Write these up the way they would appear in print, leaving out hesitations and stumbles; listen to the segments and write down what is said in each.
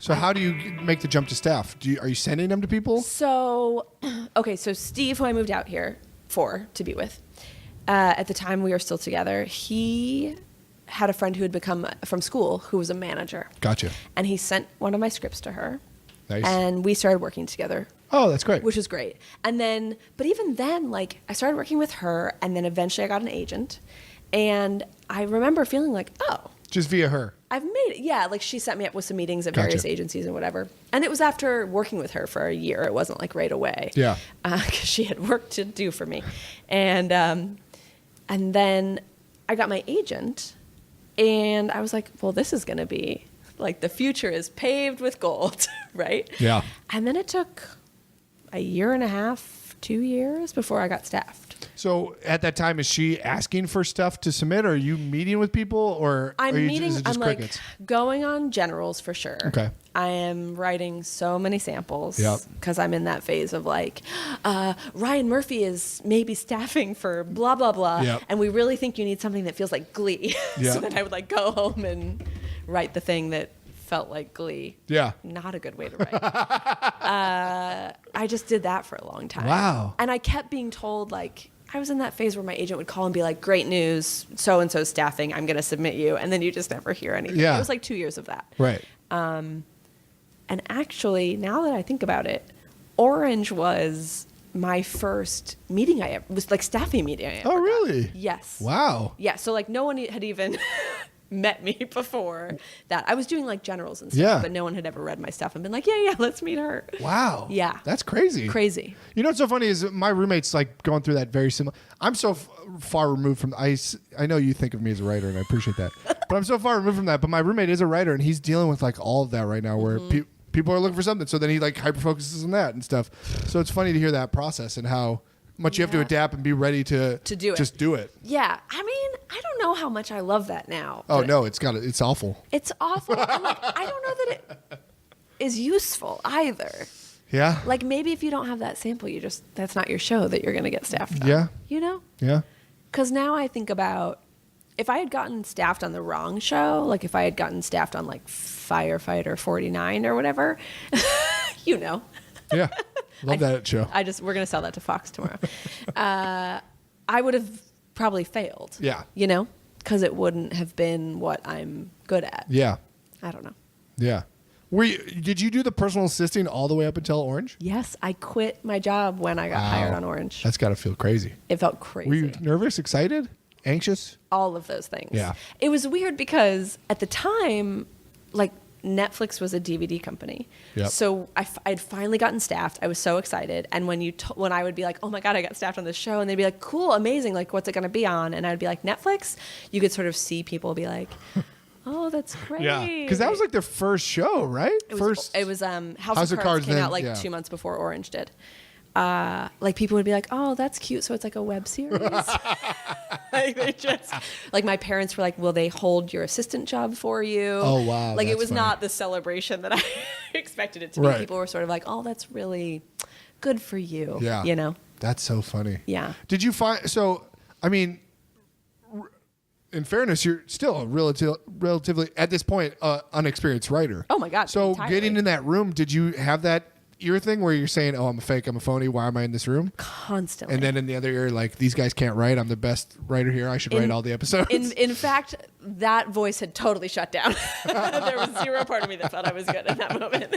So how do you make the jump to staff? Are you sending them to people? So, okay, so Steve, who I moved out here to be with, at the time we were still together, he had a friend who had become from school who was a manager. Gotcha. And he sent one of my scripts to her. Nice. And we started working together. Oh, that's great. Which was great. And then, but even then, like, I started working with her, and then eventually I got an agent. And I remember feeling like, oh. Just via her. I've made it. Yeah, like she set me up with some meetings at various agencies and whatever. And it was after working with her for a year. It wasn't like right away. Yeah. Because she had work to do for me. And then I got my agent, and I was like, well, this is going to be, like, the future is paved with gold, right? Yeah. And then it took a year and a half, 2 years before I got staffed. So at that time, is she asking for stuff to submit, or are you meeting with people, or I'm is meeting, it just I'm crickets? like going on generals for sure. Okay. I am writing so many samples Yep. because I'm in that phase of like, Ryan Murphy is maybe staffing for blah, blah, blah. Yep. And we really think you need something that feels like Glee. Yep. So then I would like go home and write the thing that felt like Glee. Yeah. Not a good way to write. I just did that for a long time. Wow. And I kept being told, like, I was in that phase where my agent would call and be like, great news, so-and-so staffing, I'm going to submit you. And then you just never hear anything. Yeah. It was like 2 years of that. Right. And actually, now that I think about it, Orange was my first meeting I ever, was like staffing meeting I ever Oh, got. really? Yes. Wow. Yeah, so like no one had even met me before that. I was doing like generals and stuff, Yeah. but no one had ever read my stuff and been like, yeah, let's meet her. Wow. Yeah. That's crazy. Crazy. You know what's so funny is my roommate's like going through that very similar. I'm so far removed from. I know you think of me as a writer, and I appreciate that. But I'm so far removed from that. But my roommate is a writer, and he's dealing with like all of that right now, where people are looking for something. So then he like hyper focuses on that and stuff. So it's funny to hear that process and how much you have to adapt and be ready to do it. Just do it. Yeah. I mean, I don't know how much I love that now. Oh no, it's awful. It's awful. I'm like, I don't know that it is useful either. Yeah. Like maybe if you don't have that sample, that's not your show that you're going to get staffed on. Yeah. You know? Yeah. Because now I think about if I had gotten staffed on the wrong show, like if I had gotten staffed on like Firefighter 49 or whatever, you know. Yeah. Love that show. We're going to sell that to Fox tomorrow. I would have probably failed. Yeah. You know? Because it wouldn't have been what I'm good at. Yeah. I don't know. Yeah. Did you do the personal assisting all the way up until Orange? Yes, I quit my job when I got hired on Orange. That's got to feel crazy. It felt crazy. Were you nervous, excited, anxious? All of those things. Yeah. It was weird because at the time, like Netflix was a DVD company. Yep. So I'd finally gotten staffed. I was so excited. And when I would be like, oh my God, I got staffed on this show. And they'd be like, cool, amazing. Like, what's it going to be on? And I'd be like, Netflix. You could sort of see people be like, oh, that's great. Yeah. Because that was like their first show, right? It was House of Cards came out like 2 months before Orange did. Like people would be like, oh, that's cute. So it's like a web series. Like they just like my parents were like, will they hold your assistant job for you? Oh, wow. Like it that's was funny. not the celebration that I expected it to be. Right. People were sort of like, oh, that's really good for you. Yeah. You know? That's so funny. Yeah. Did you find, so, I mean, in fairness, you're still a relatively, at this point, unexperienced writer. Oh my God. So entirely. getting in that room, did you have that ear thing where you're saying, oh, I'm a fake, I'm a phony, why am I in this room? Constantly. And then in the other ear, like, these guys can't write, I'm the best writer here, I should write all the episodes. In fact, that voice had totally shut down. There was zero part of me that thought I was good in that moment.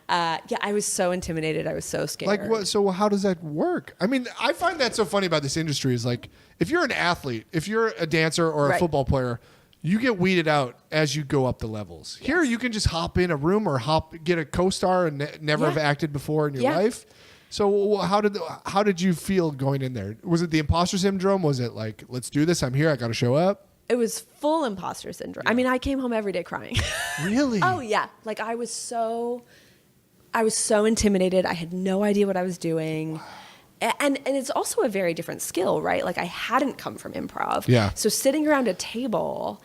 Yeah, I was so intimidated. I was so scared. Like, what? So how does that work? I mean, I find that so funny about this industry is like, if you're an athlete, if you're a dancer or a Right. football player, you get weeded out as you go up the levels. Yes. Here, you can just hop in a room or get a co-star and never Yeah. have acted before in your Yeah. life. So how did you feel going in there? Was it the imposter syndrome? Was it like, let's do this, I'm here, I got to show up? It was full imposter syndrome. I mean, I came home every day crying. Really? Oh yeah. Like I was so intimidated. I had no idea what I was doing. And it's also a very different skill, right? Like I hadn't come from improv. Yeah. So sitting around a table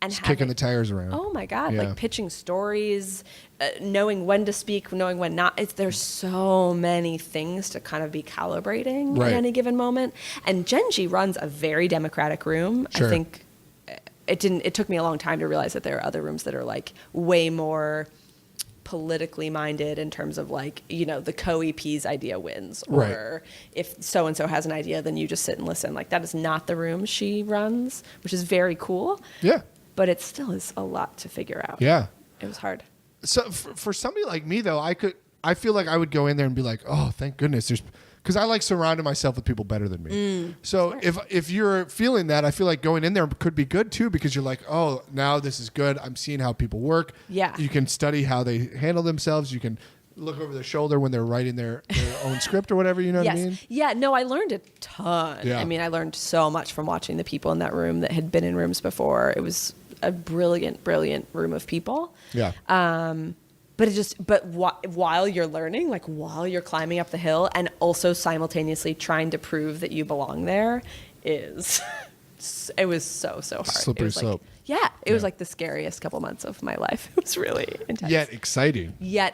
and Just kicking the tires around. Oh my God. Yeah. Like pitching stories, knowing when to speak, knowing when not. There's so many things to kind of be calibrating Right. at any given moment. And Genji runs a very democratic room. Sure. I think it took me a long time to realize that there are other rooms that are like way more politically minded in terms of like, you know, the co-EP's idea wins, or if so-and-so has an idea, then you just sit and listen. Like, that is not the room she runs, which is very cool. Yeah. But it still is a lot to figure out. Yeah. It was hard. So for somebody like me though, I feel like I would go in there and be like, oh, thank goodness because I like surrounding myself with people better than me. So if you're feeling that, I feel like going in there could be good too, because you're like, oh, now this is good. I'm seeing how people work. Yeah. You can study how they handle themselves. You can look over their shoulder when they're writing their own script or whatever. You know what I mean? Yeah. No, I learned a ton. Yeah. I mean, I learned so much from watching the people in that room that had been in rooms before. It was a brilliant, brilliant room of people. Yeah. But while you're learning, like while you're climbing up the hill and also simultaneously trying to prove that you belong there it was so hard. Slippery slope. It was like the scariest couple months of my life. It was really intense. Yet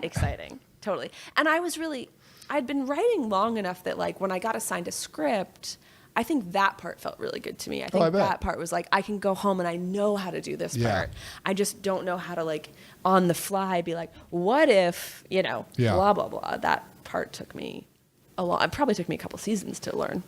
exciting. Totally. And I'd been writing long enough that like when I got assigned a script, I think that part felt really good to me. I think that part was like, I can go home and I know how to do this part. I just don't know how to like on the fly be like, what if, you know, blah, blah, blah. That part took me it probably took me a couple seasons to learn.